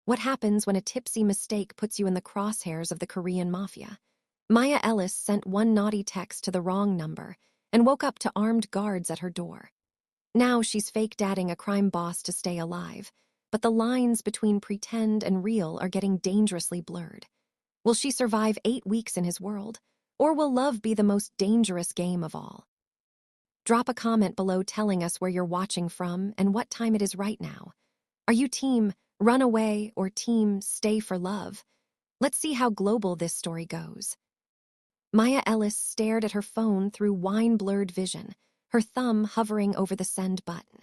What happens when a tipsy mistake puts you in the crosshairs of the Korean mafia? Maya Ellis sent one naughty text to the wrong number and woke up to armed guards at her door. Now she's fake dadding a crime boss to stay alive, but the lines between pretend and real are getting dangerously blurred. Will she survive 8 weeks in his world? Or will love be the most dangerous game of all? Drop a comment below telling us where you're watching from and what time it is right now. Are you team run away or team stay for love? Let's see how global this story goes. Maya Ellis stared at her phone through wine-blurred vision, her thumb hovering over the send button.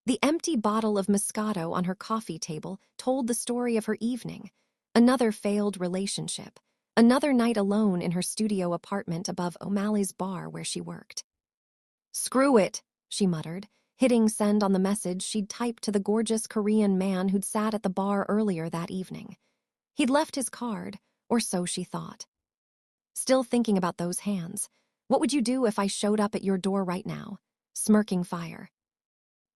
The empty bottle of Moscato on her coffee table told the story of her evening. Another failed relationship. Another night alone in her studio apartment above O'Malley's bar where she worked. "Screw it," she muttered, hitting send on the message she'd typed to the gorgeous Korean man who'd sat at the bar earlier that evening. He'd left his card, or so she thought. Still thinking about those hands. What would you do if I showed up at your door right now? Smirking fire.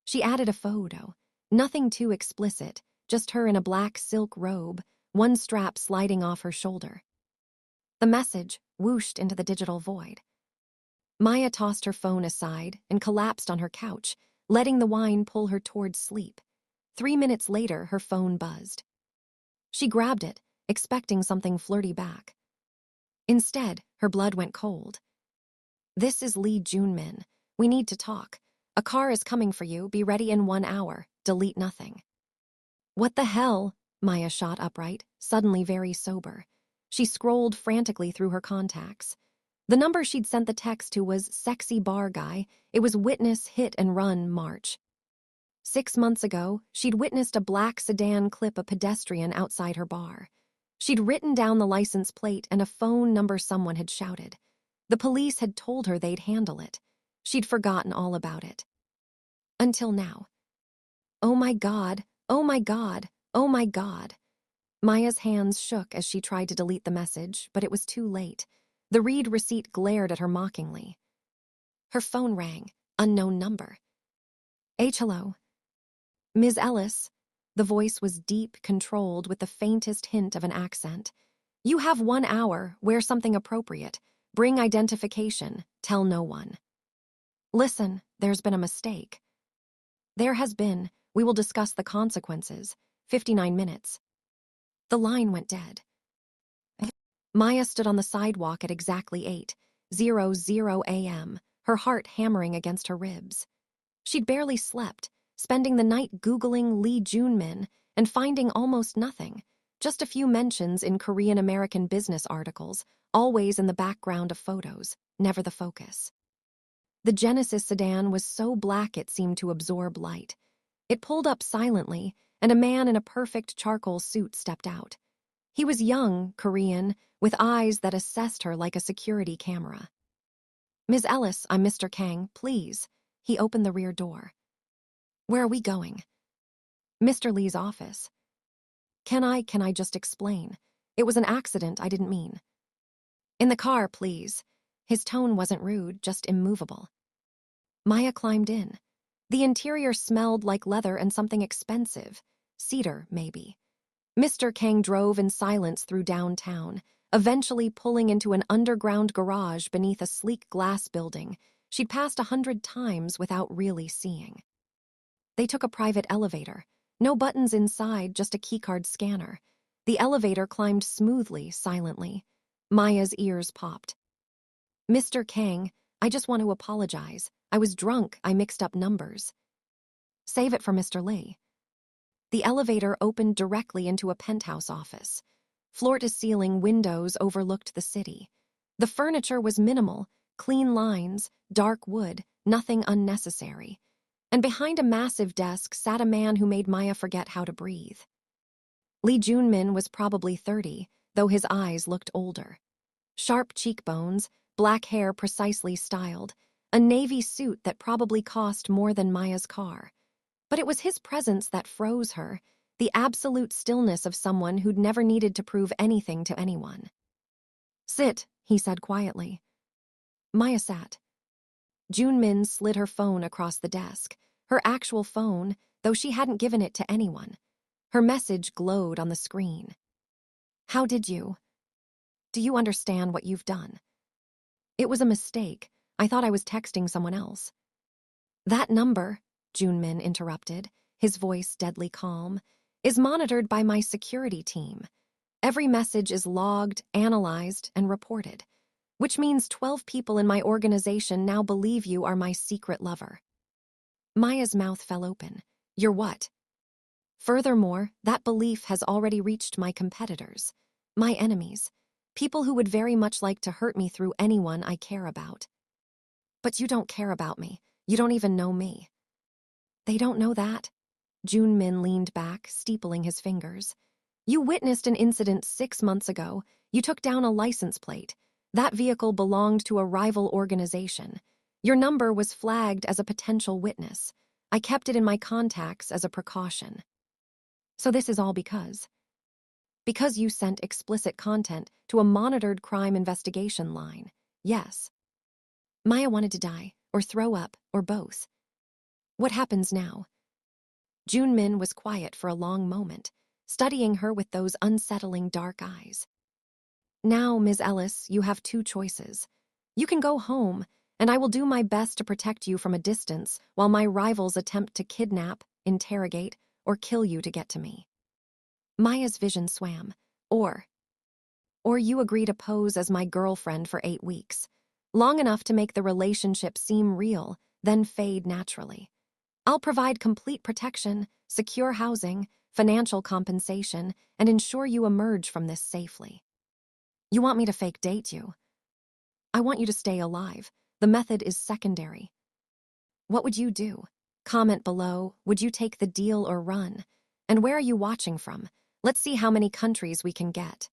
She added a photo. Nothing too explicit, just her in a black silk robe, one strap sliding off her shoulder. The message whooshed into the digital void. Maya tossed her phone aside and collapsed on her couch, letting the wine pull her towards sleep. 3 minutes later, her phone buzzed. She grabbed it, expecting something flirty back. Instead, her blood went cold. "This is Lee Joon-min. We need to talk. A car is coming for you. Be ready in 1 hour. Delete nothing." What the hell? Maya shot upright, suddenly very sober. She scrolled frantically through her contacts. The number she'd sent the text to was Sexy Bar Guy. It was Witness Hit and Run March. 6 months ago, she'd witnessed a black sedan clip a pedestrian outside her bar. She'd written down the license plate and a phone number someone had shouted. The police had told her they'd handle it. She'd forgotten all about it. Until now. Oh my God, oh my God, oh my God. Maya's hands shook as she tried to delete the message, but it was too late. The read receipt glared at her mockingly. Her phone rang. Unknown number. Hello. Ms. Ellis. The voice was deep, controlled, with the faintest hint of an accent. You have 1 hour. Wear something appropriate. Bring identification. Tell no one. Listen, there's been a mistake. There has been. We will discuss the consequences. 59 minutes. The line went dead. Maya stood on the sidewalk at exactly 8:00 a.m., her heart hammering against her ribs. She'd barely slept, spending the night Googling Lee Joon-min and finding almost nothing, just a few mentions in Korean American business articles, always in the background of photos, never the focus. The Genesis sedan was so black it seemed to absorb light. It pulled up silently, and a man in a perfect charcoal suit stepped out. He was young, Korean, with eyes that assessed her like a security camera. Ms. Ellis, I'm Mr. Kang, please. He opened the rear door. Where are we going? Mr. Lee's office. Can I just explain? It was an accident, I didn't mean. In the car, please. His tone wasn't rude, just immovable. Maya climbed in. The interior smelled like leather and something expensive. Cedar, maybe. Mr. Kang drove in silence through downtown, eventually pulling into an underground garage beneath a sleek glass building she'd passed 100 times without really seeing. They took a private elevator. No buttons inside, just a keycard scanner. The elevator climbed smoothly, silently. Maya's ears popped. Mr. Kang, I just want to apologize. I was drunk, I mixed up numbers. Save it for Mr. Lee. The elevator opened directly into a penthouse office. Floor-to-ceiling windows overlooked the city. The furniture was minimal, clean lines, dark wood, nothing unnecessary. And behind a massive desk sat a man who made Maya forget how to breathe. Lee Joon-min was probably 30, though his eyes looked older. Sharp cheekbones, black hair precisely styled, a navy suit that probably cost more than Maya's car. But it was his presence that froze her, the absolute stillness of someone who'd never needed to prove anything to anyone. Sit, he said quietly. Maya sat. Joon-min slid her phone across the desk, her actual phone, though she hadn't given it to anyone. Her message glowed on the screen. How did you? Do you understand what you've done? It was a mistake. I thought I was texting someone else. That number, Joon-min interrupted, his voice deadly calm, is monitored by my security team. Every message is logged, analyzed, and reported, which means 12 people in my organization now believe you are my secret lover. Maya's mouth fell open. You're what? Furthermore, that belief has already reached my competitors, my enemies, people who would very much like to hurt me through anyone I care about. But you don't care about me. You don't even know me. They don't know that. Joon-min leaned back, steepling his fingers. You witnessed an incident 6 months ago. You took down a license plate. That vehicle belonged to a rival organization. Your number was flagged as a potential witness. I kept it in my contacts as a precaution. So this is all because you sent explicit content to a monitored crime investigation line. Yes. Maya wanted to die, or throw up, or both. What happens now? Joon-min was quiet for a long moment, studying her with those unsettling dark eyes. Now, Ms. Ellis, you have 2 choices. You can go home, and I will do my best to protect you from a distance while my rivals attempt to kidnap, interrogate, or kill you to get to me. Maya's vision swam. Or you agree to pose as my girlfriend for 8 weeks, long enough to make the relationship seem real, then fade naturally. I'll provide complete protection, secure housing, financial compensation, and ensure you emerge from this safely. You want me to fake date you? I want you to stay alive. The method is secondary. What would you do? Comment below. Would you take the deal or run? And where are you watching from? Let's see how many countries we can get.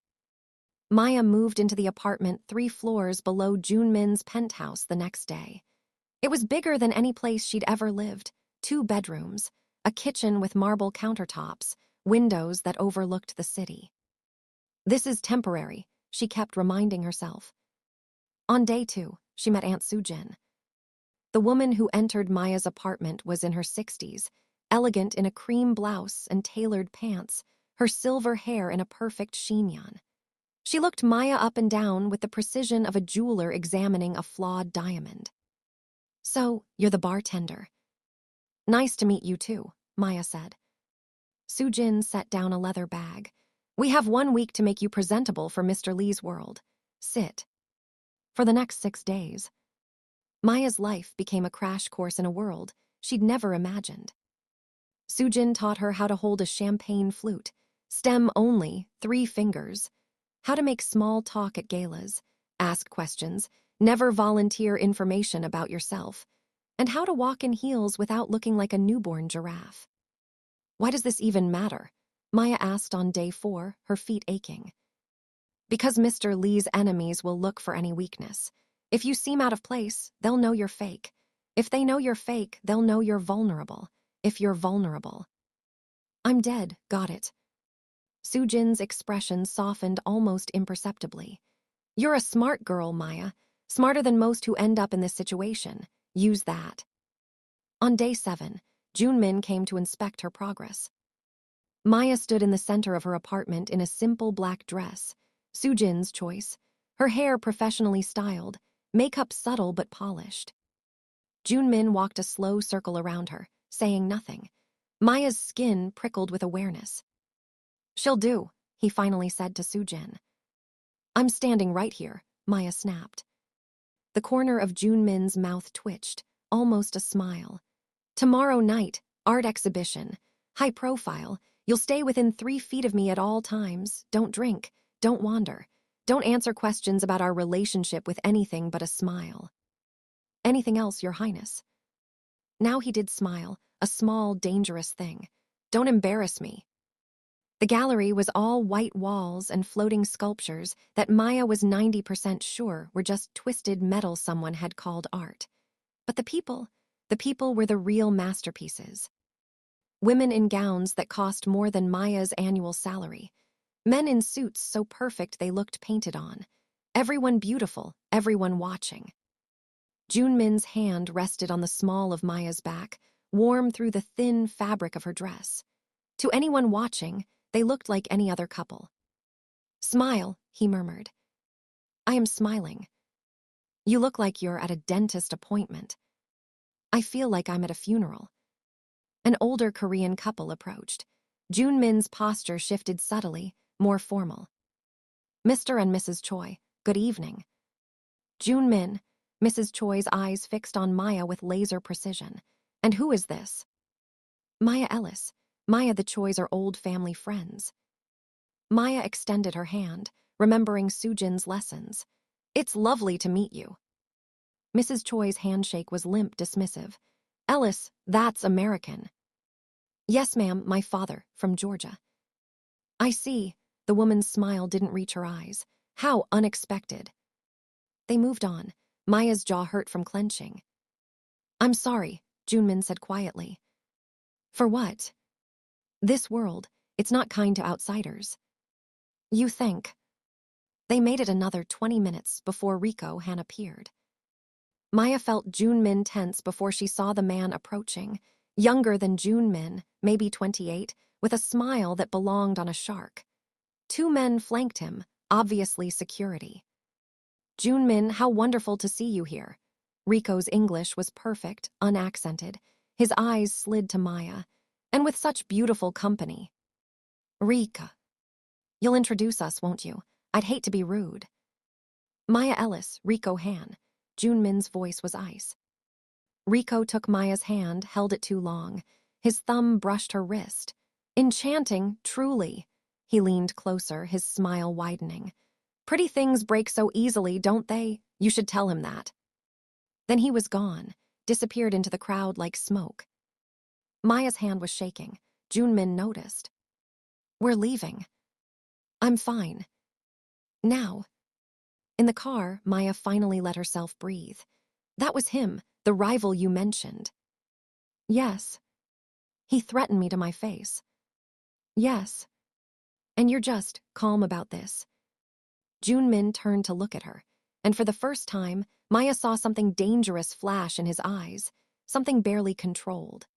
Maya moved into the apartment 3 floors below Joon-min's penthouse the next day. It was bigger than any place she'd ever lived. 2 bedrooms, a kitchen with marble countertops, windows that overlooked the city. This is temporary, she kept reminding herself. On day 2, she met Aunt Soo-jin. The woman who entered Maya's apartment was in her 60s, elegant in a cream blouse and tailored pants, her silver hair in a perfect chignon. She looked Maya up and down with the precision of a jeweler examining a flawed diamond. So, you're the bartender. Nice to meet you too, Maya said. Soo-jin set down a leather bag. We have 1 week to make you presentable for Mr. Lee's world. Sit. For the next 6 days. Maya's life became a crash course in a world she'd never imagined. Soo-jin taught her how to hold a champagne flute, stem only, 3 fingers, how to make small talk at galas, ask questions, never volunteer information about yourself, and how to walk in heels without looking like a newborn giraffe. Why does this even matter? Maya asked on day 4, her feet aching. Because Mr. Lee's enemies will look for any weakness. If you seem out of place, they'll know you're fake. If they know you're fake, they'll know you're vulnerable. If you're vulnerable. I'm dead, got it. Soo-jin's expression softened almost imperceptibly. You're a smart girl, Maya. Smarter than most who end up in this situation. Use that. On day 7, Joon-min came to inspect her progress. Maya stood in the center of her apartment in a simple black dress, Soo-jin's choice, her hair professionally styled, makeup subtle but polished. Joon-min walked a slow circle around her, saying nothing. Maya's skin prickled with awareness. She'll do, he finally said to Soo-jin. I'm standing right here, Maya snapped. The corner of Joon-min's mouth twitched, almost a smile. Tomorrow night, art exhibition, high profile, you'll stay within 3 feet of me at all times, don't drink, don't wander, don't answer questions about our relationship with anything but a smile. Anything else, Your Highness? Now he did smile, a small, dangerous thing. Don't embarrass me. The gallery was all white walls and floating sculptures that Maya was 90% sure were just twisted metal someone had called art. But the people were the real masterpieces. Women in gowns that cost more than Maya's annual salary. Men in suits so perfect they looked painted on. Everyone beautiful, everyone watching. Joon-min's hand rested on the small of Maya's back, warm through the thin fabric of her dress. To anyone watching, they looked like any other couple. "Smile," he murmured. "I am smiling. You look like you're at a dentist appointment. I feel like I'm at a funeral." An older Korean couple approached. Joon-min's posture shifted subtly, more formal. "Mr. and Mrs. Choi, good evening." Joon-min, Mrs. Choi's eyes fixed on Maya with laser precision. "And who is this?" "Maya Ellis. Maya, the Chois are old family friends." Maya extended her hand, remembering Sujin's lessons. "It's lovely to meet you." Mrs. Choi's handshake was limp, dismissive. "Ellis, that's American." "Yes, ma'am, my father, from Georgia." "I see." The woman's smile didn't reach her eyes. "How unexpected." They moved on, Maya's jaw hurt from clenching. "I'm sorry," Joon-min said quietly. "For what?" "This world, it's not kind to outsiders." "You think?" They made it another 20 minutes before Rico Han appeared. Maya felt Joon-min tense before she saw the man approaching, younger than Joon-min, maybe 28, with a smile that belonged on a shark. Two men flanked him, obviously security. "Joon-min, how wonderful to see you here." Rico's English was perfect, unaccented. His eyes slid to Maya. "And with such beautiful company." "Rika. You'll introduce us, won't you? I'd hate to be rude." "Maya Ellis, Rico Han." Joon-min's voice was ice. Rico took Maya's hand, held it too long. His thumb brushed her wrist. "Enchanting, truly." He leaned closer, his smile widening. "Pretty things break so easily, don't they? You should tell him that." Then he was gone, disappeared into the crowd like smoke. Maya's hand was shaking. Joon-min noticed. "We're leaving." "I'm fine." "Now." In the car, Maya finally let herself breathe. "That was him, the rival you mentioned." "Yes." "He threatened me to my face." "Yes." "And you're just calm about this." Joon-min turned to look at her, and for the first time, Maya saw something dangerous flash in his eyes, something barely controlled.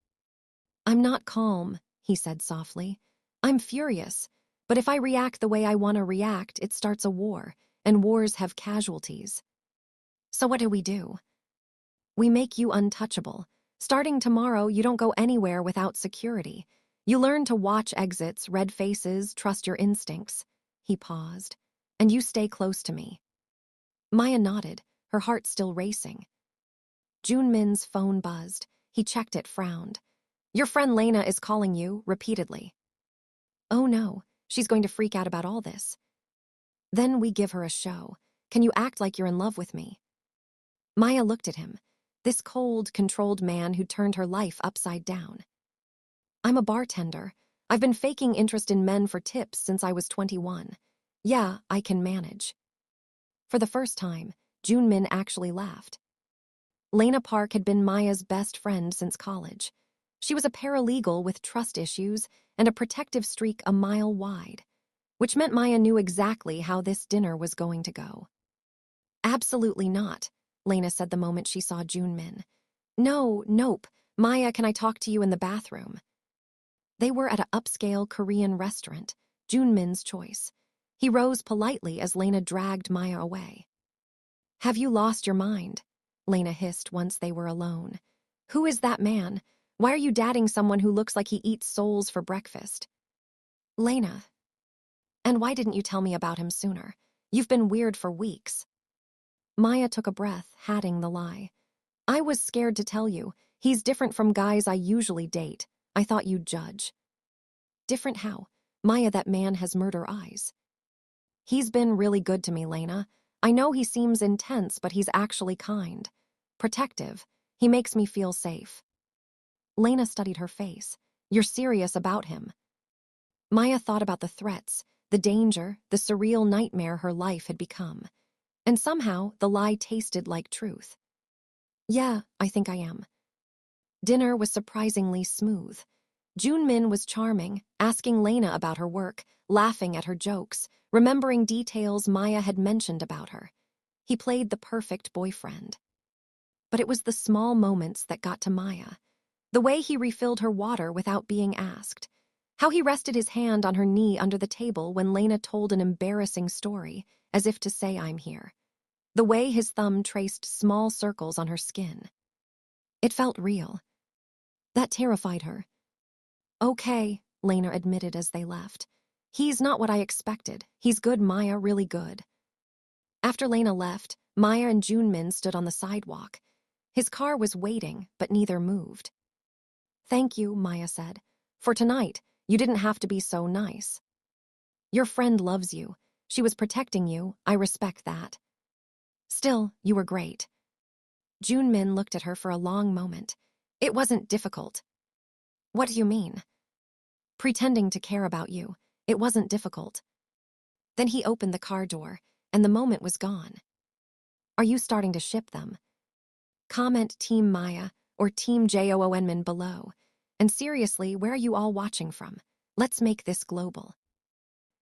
"I'm not calm," he said softly. "I'm furious, but if I react the way I want to react, it starts a war, and wars have casualties." "So what do we do?" "We make you untouchable. Starting tomorrow, you don't go anywhere without security. You learn to watch exits, red faces, trust your instincts." He paused. "And you stay close to me." Maya nodded, her heart still racing. Joon-min's phone buzzed. He checked it, frowned. "Your friend Lena is calling you, repeatedly." "Oh no, she's going to freak out about all this." "Then we give her a show. Can you act like you're in love with me?" Maya looked at him, this cold, controlled man who turned her life upside down. "I'm a bartender. I've been faking interest in men for tips since I was 21. Yeah, I can manage." For the first time, Joon-min actually laughed. Lena Park had been Maya's best friend since college. She was a paralegal with trust issues and a protective streak a mile wide, which meant Maya knew exactly how this dinner was going to go. "Absolutely not," Lena said the moment she saw Joon-min. Nope. Maya, can I talk to you in the bathroom?" They were at an upscale Korean restaurant, Joon-min's choice. He rose politely as Lena dragged Maya away. "Have you lost your mind?" Lena hissed once they were alone. "Who is that man? Why are you dating someone who looks like he eats souls for breakfast?" "Lena." "And why didn't you tell me about him sooner? You've been weird for weeks." Maya took a breath, hatting the lie. "I was scared to tell you. He's different from guys I usually date. I thought you'd judge." "Different how?" "Maya, that man has murder eyes." "He's been really good to me, Lena. I know he seems intense, but he's actually kind. Protective. He makes me feel safe." Lena studied her face. "You're serious about him?" Maya thought about the threats, the danger, the surreal nightmare her life had become. And somehow, the lie tasted like truth. "Yeah, I think I am." Dinner was surprisingly smooth. Joon-min was charming, asking Lena about her work, laughing at her jokes, remembering details Maya had mentioned about her. He played the perfect boyfriend. But it was the small moments that got to Maya. The way he refilled her water without being asked. How he rested his hand on her knee under the table when Lena told an embarrassing story, as if to say, "I'm here." The way his thumb traced small circles on her skin. It felt real. That terrified her. "Okay," Lena admitted as they left. "He's not what I expected. He's good, Maya, really good." After Lena left, Maya and Joon-min stood on the sidewalk. His car was waiting, but neither moved. "Thank you," Maya said. "For tonight, you didn't have to be so nice. Your friend loves you. She was protecting you. I respect that. Still, you were great." Joon-min looked at her for a long moment. "It wasn't difficult." "What do you mean?" "Pretending to care about you. It wasn't difficult." Then he opened the car door, and the moment was gone. "Are you starting to ship them?" Comment Team Maya or Team Joonmin below. And seriously, where are you all watching from? Let's make this global.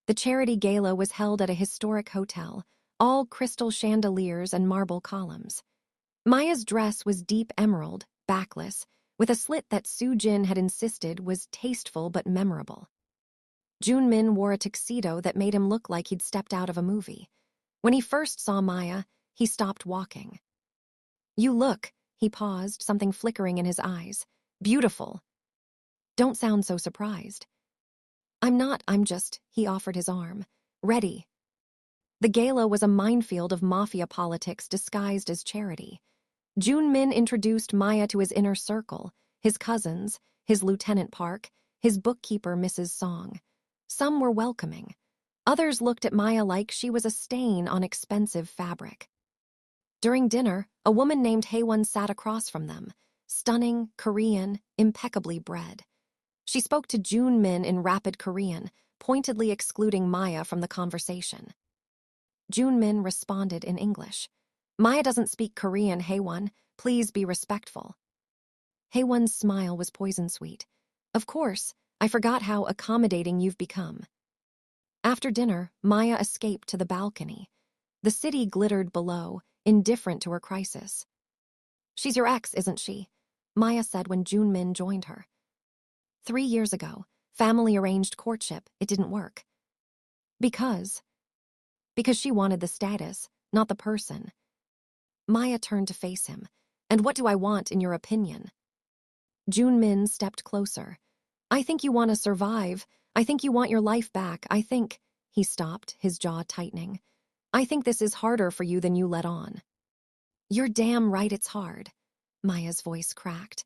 The charity gala was held at a historic hotel, all crystal chandeliers and marble columns. Maya's dress was deep emerald, backless, with a slit that Soo-jin had insisted was tasteful but memorable. Joon-min wore a tuxedo that made him look like he'd stepped out of a movie. When he first saw Maya, he stopped walking. "You look," he paused, something flickering in his eyes. "Beautiful." "Don't sound so surprised." "I'm not, I'm just," he offered his arm. "Ready." The gala was a minefield of mafia politics disguised as charity. Joon-min introduced Maya to his inner circle, his cousins, his Lieutenant Park, his bookkeeper Mrs. Song. Some were welcoming. Others looked at Maya like she was a stain on expensive fabric. During dinner, a woman named Haewon sat across from them, stunning, Korean, impeccably bred. She spoke to Joon-min in rapid Korean, pointedly excluding Maya from the conversation. Joon-min responded in English. "Maya doesn't speak Korean, Haewon. Please be respectful." Haewon's smile was poison-sweet. "Of course, I forgot how accommodating you've become." After dinner, Maya escaped to the balcony. The city glittered below, indifferent to her crisis. "She's your ex, isn't she?" Maya said when Joon-min joined her. 3 years ago, family-arranged courtship, it didn't work. Because she wanted the status, not the person." Maya turned to face him. "And what do I want, in your opinion?" Joon-min stepped closer. "I think you want to survive. I think you want your life back. I think—" He stopped, his jaw tightening. "I think this is harder for you than you let on." "You're damn right it's hard." Maya's voice cracked.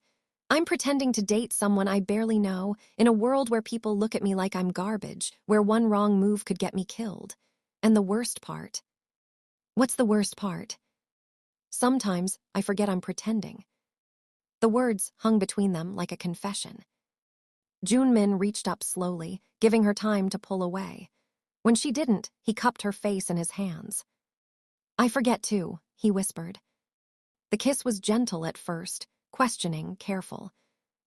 "I'm pretending to date someone I barely know, in a world where people look at me like I'm garbage, where one wrong move could get me killed. And the worst part—" "What's the worst part?" "Sometimes I forget I'm pretending." The words hung between them like a confession. Joon-min reached up slowly, giving her time to pull away. When she didn't, he cupped her face in his hands. "I forget too," he whispered. The kiss was gentle at first, questioning, careful.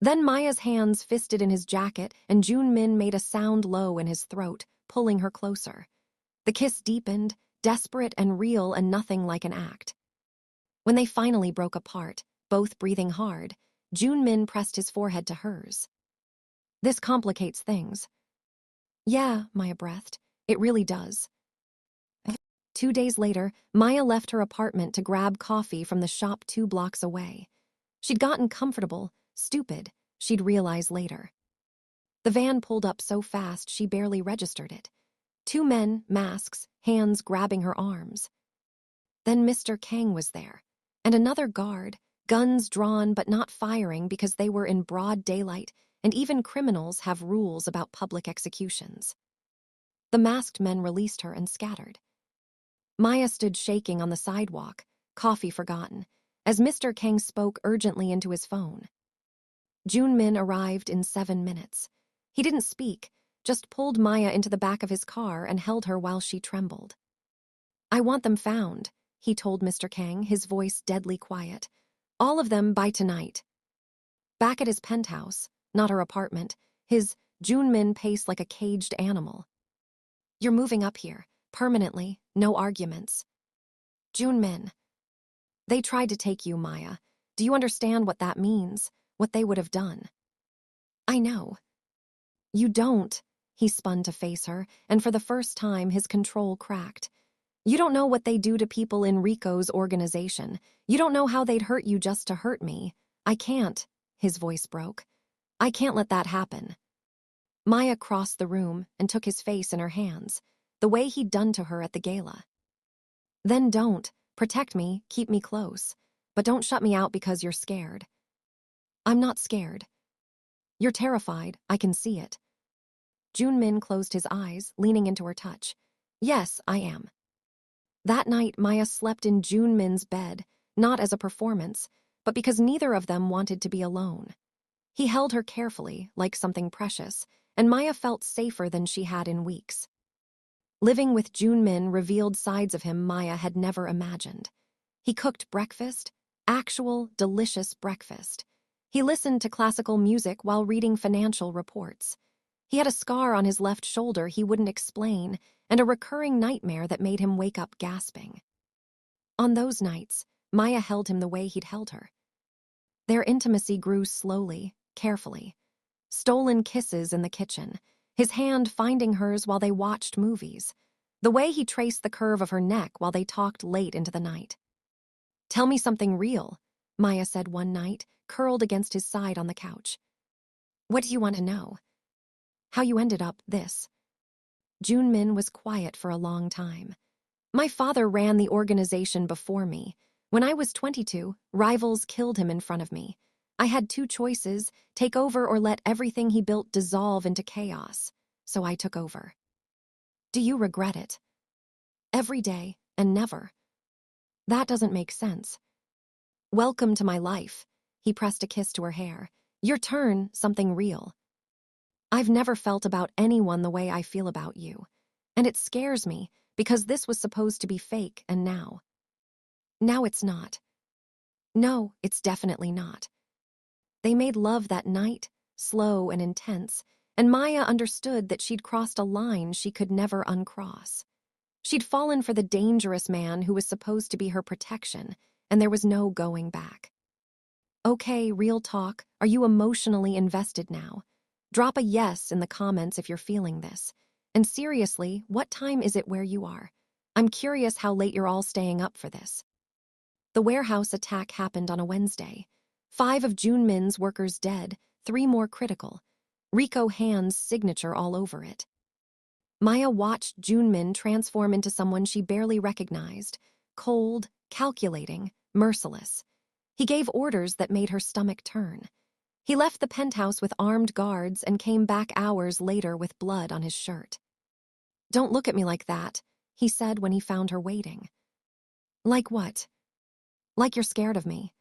Then Maya's hands fisted in his jacket and Joon-min made a sound low in his throat, pulling her closer. The kiss deepened, desperate and real and nothing like an act. When they finally broke apart, both breathing hard, Joon-min pressed his forehead to hers. "This complicates things." "Yeah," Maya breathed. "It really does." 2 days later, Maya left her apartment to grab coffee from the shop 2 blocks away. She'd gotten comfortable, stupid, she'd realize later. The van pulled up so fast she barely registered it. 2 men, masks, hands grabbing her arms. Then Mr. Kang was there, and another guard, guns drawn but not firing because they were in broad daylight, and even criminals have rules about public executions. The masked men released her and scattered. Maya stood shaking on the sidewalk, coffee forgotten, as Mr. Kang spoke urgently into his phone. Joon-min arrived in 7 minutes. He didn't speak, just pulled Maya into the back of his car and held her while she trembled. "I want them found," he told Mr. Kang, his voice deadly quiet. "All of them by tonight." Back at his penthouse, not her apartment, his Joon-min paced like a caged animal. "You're moving up here, permanently, no arguments." "Joon-min." "They tried to take you, Maya. Do you understand what that means? What they would have done?" "I know." You don't. He spun to face her, and for the first time his control cracked. You don't know what they do to people in Rico's organization. You don't know how they'd hurt you just to hurt me. I can't. His voice broke. I can't let that happen. Maya crossed the room and took his face in her hands, the way he'd done to her at the gala. Then don't. Protect me, keep me close. But don't shut me out because you're scared. I'm not scared. You're terrified, I can see it. Joon-min closed his eyes, leaning into her touch. Yes, I am. That night, Maya slept in Joon-min's bed, not as a performance, but because neither of them wanted to be alone. He held her carefully, like something precious, and Maya felt safer than she had in weeks. Living with Joon-min revealed sides of him Maya had never imagined. He cooked breakfast, actual, delicious breakfast. He listened to classical music while reading financial reports. He had a scar on his left shoulder he wouldn't explain, and a recurring nightmare that made him wake up gasping. On those nights, Maya held him the way he'd held her. Their intimacy grew slowly, carefully. Stolen kisses in the kitchen, his hand finding hers while they watched movies, the way he traced the curve of her neck while they talked late into the night. Tell me something real, Maya said one night, curled against his side on the couch. What do you want to know? How you ended up this. Joon-min was quiet for a long time. My father ran the organization before me. When I was 22, rivals killed him in front of me. I had two choices, take over or let everything he built dissolve into chaos. So I took over. Do you regret it? Every day, and never. That doesn't make sense. Welcome to my life. He pressed a kiss to her hair. Your turn, something real. I've never felt about anyone the way I feel about you. And it scares me, because this was supposed to be fake, and now it's not. No, it's definitely not. They made love that night, slow and intense, and Maya understood that she'd crossed a line she could never uncross. She'd fallen for the dangerous man who was supposed to be her protection, and there was no going back. Okay, real talk, are you emotionally invested now? Drop a yes in the comments if you're feeling this. And seriously, what time is it where you are? I'm curious how late you're all staying up for this. The warehouse attack happened on a Wednesday. 5 of Joon-min's workers dead, 3 more critical. Rico Hand's signature all over it. Maya watched Joon-min transform into someone she barely recognized, cold, calculating, merciless. He gave orders that made her stomach turn. He left the penthouse with armed guards and came back hours later with blood on his shirt. Don't look at me like that, he said when he found her waiting. Like what? Like you're scared of me.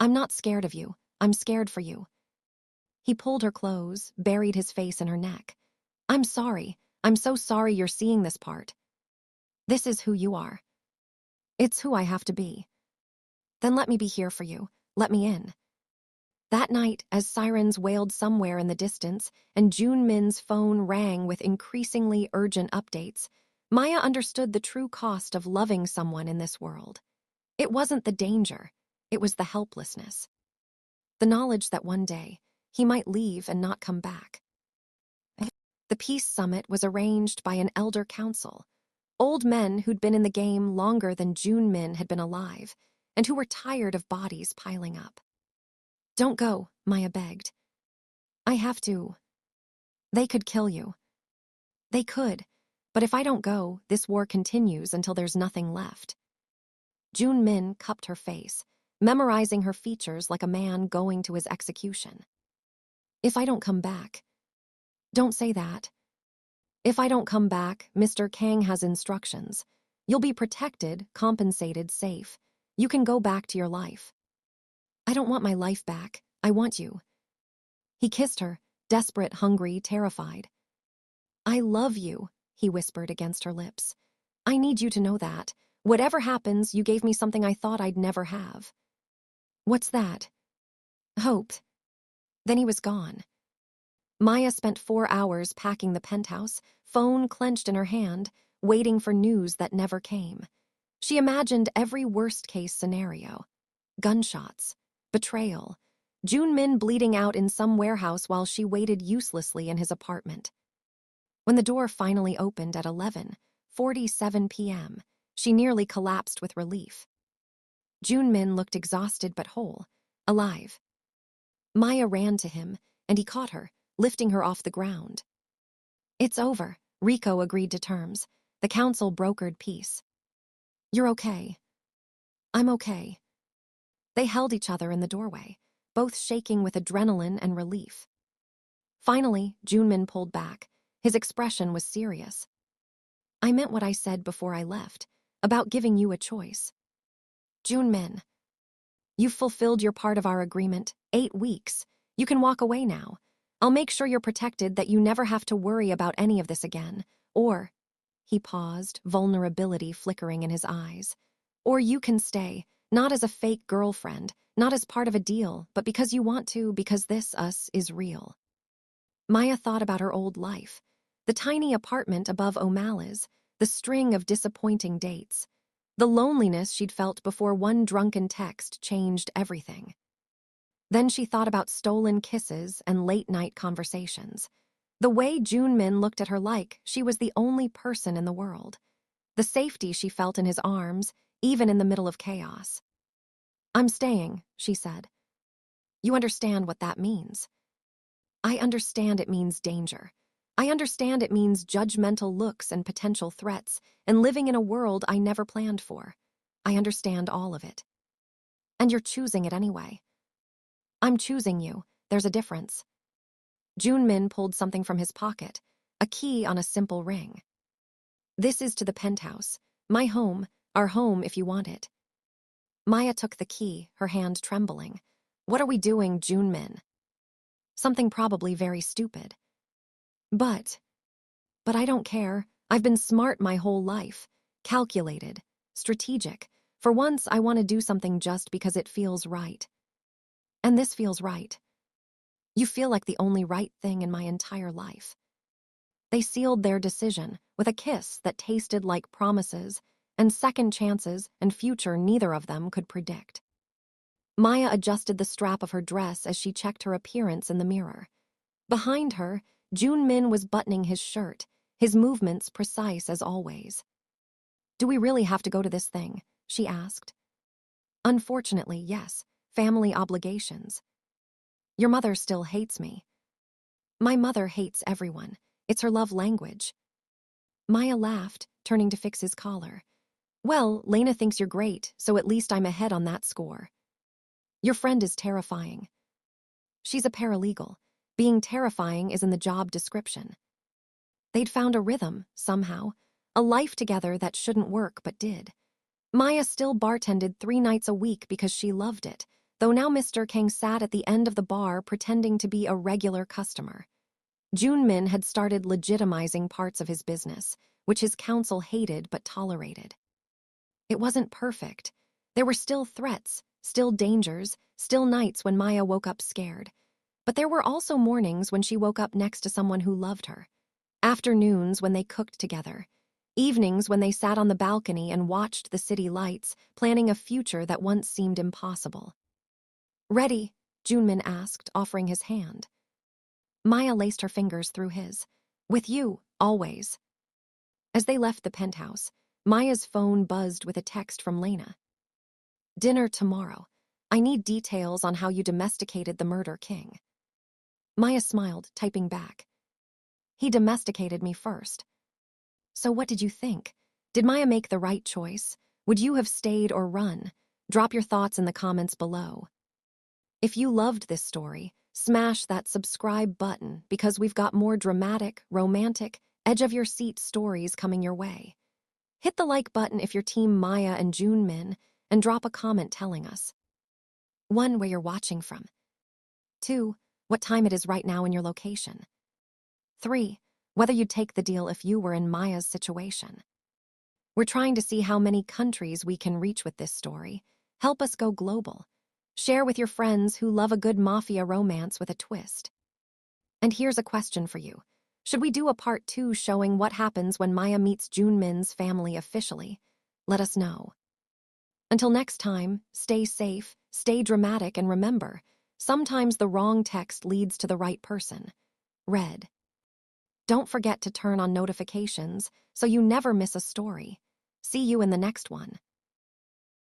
I'm not scared of you. I'm scared for you. He pulled her close, buried his face in her neck. I'm sorry. I'm so sorry you're seeing this part. This is who you are. It's who I have to be. Then let me be here for you. Let me in. That night, as sirens wailed somewhere in the distance and Joon-min's phone rang with increasingly urgent updates, Maya understood the true cost of loving someone in this world. It wasn't the danger, it was the helplessness. The knowledge that one day, he might leave and not come back. The peace summit was arranged by an elder council, old men who'd been in the game longer than Joon-min had been alive, and who were tired of bodies piling up. Don't go, Maya begged. I have to. They could kill you. They could, but if I don't go, this war continues until there's nothing left. Joon-min cupped her face, memorizing her features like a man going to his execution. If I don't come back. Don't say that. If I don't come back, Mr. Kang has instructions. You'll be protected, compensated, safe. You can go back to your life. I don't want my life back. I want you. He kissed her, desperate, hungry, terrified. I love you, he whispered against her lips. I need you to know that. Whatever happens, you gave me something I thought I'd never have. What's that? Hope. Then he was gone. Maya spent 4 hours packing the penthouse, phone clenched in her hand, waiting for news that never came. She imagined every worst-case scenario. Gunshots, betrayal, Joon-min bleeding out in some warehouse while she waited uselessly in his apartment. When the door finally opened at 11:47 p.m., she nearly collapsed with relief. Joon-min looked exhausted but whole, alive. Maya ran to him, and he caught her, lifting her off the ground. "It's over," Rico agreed to terms. The council brokered peace. "You're okay." "I'm okay." They held each other in the doorway, both shaking with adrenaline and relief. Finally, Joon-min pulled back. His expression was serious. "I meant what I said before I left, about giving you a choice. Joon-min, you've fulfilled your part of our agreement, 8 weeks. You can walk away now. I'll make sure you're protected, that you never have to worry about any of this again. Or," he paused, vulnerability flickering in his eyes, "or you can stay, not as a fake girlfriend, not as part of a deal, but because you want to, because this us is real." Maya thought about her old life, the tiny apartment above O'Malley's, the string of disappointing dates, the loneliness she'd felt before one drunken text changed everything. Then she thought about stolen kisses and late-night conversations, the way Joon-min looked at her like she was the only person in the world, the safety she felt in his arms, even in the middle of chaos. "I'm staying," she said. "You understand what that means." "I understand it means danger. I understand it means judgmental looks and potential threats, and living in a world I never planned for. I understand all of it. And you're choosing it anyway." "I'm choosing you. There's a difference." Joon-min pulled something from his pocket, a key on a simple ring. "This is to the penthouse. My home, our home if you want it." Maya took the key, her hand trembling. "What are we doing, Joon-min?" "Something probably very stupid." But I don't care. I've been smart my whole life. Calculated. Strategic. For once, I want to do something just because it feels right. And this feels right. You feel like the only right thing in my entire life." They sealed their decision with a kiss that tasted like promises and second chances and future neither of them could predict. Maya adjusted the strap of her dress as she checked her appearance in the mirror. Behind her, Joon-min was buttoning his shirt, his movements precise as always. "Do we really have to go to this thing?" she asked. "Unfortunately, yes. Family obligations." "Your mother still hates me." "My mother hates everyone. It's her love language." Maya laughed, turning to fix his collar. "Well, Lena thinks you're great, so at least I'm ahead on that score." "Your friend is terrifying." "She's a paralegal. Being terrifying is in the job description." They'd found a rhythm, somehow, a life together that shouldn't work but did. Maya still bartended 3 nights a week because she loved it, though now Mr. Kang sat at the end of the bar pretending to be a regular customer. Joon-min had started legitimizing parts of his business, which his counsel hated but tolerated. It wasn't perfect. There were still threats, still dangers, still nights when Maya woke up scared. But there were also mornings when she woke up next to someone who loved her. Afternoons when they cooked together. Evenings when they sat on the balcony and watched the city lights, planning a future that once seemed impossible. "Ready?" Joon-min asked, offering his hand. Maya laced her fingers through his. "With you, always." As they left the penthouse, Maya's phone buzzed with a text from Lena. "Dinner tomorrow. I need details on how you domesticated the murder king." Maya smiled, typing back. "He domesticated me first." "So what did you think? Did Maya make the right choice? Would you have stayed or run? Drop your thoughts in the comments below. If you loved this story, smash that subscribe button because we've got more dramatic, romantic, edge-of-your-seat stories coming your way. Hit the like button if you're Team Maya and Joon-min, and drop a comment telling us. 1. Where you're watching from. 2. What time it is right now in your location. 3. Whether you'd take the deal if you were in Maya's situation. We're trying to see how many countries we can reach with this story. Help us go global. Share with your friends who love a good mafia romance with a twist. And here's a question for you. Should we do a part 2 showing what happens when Maya meets Joon-min's family officially? Let us know. Until next time, stay safe, stay dramatic, and remember, Sometimes the wrong text leads to the right person. Red. Don't forget to turn on notifications so you never miss a story. See you in the next one.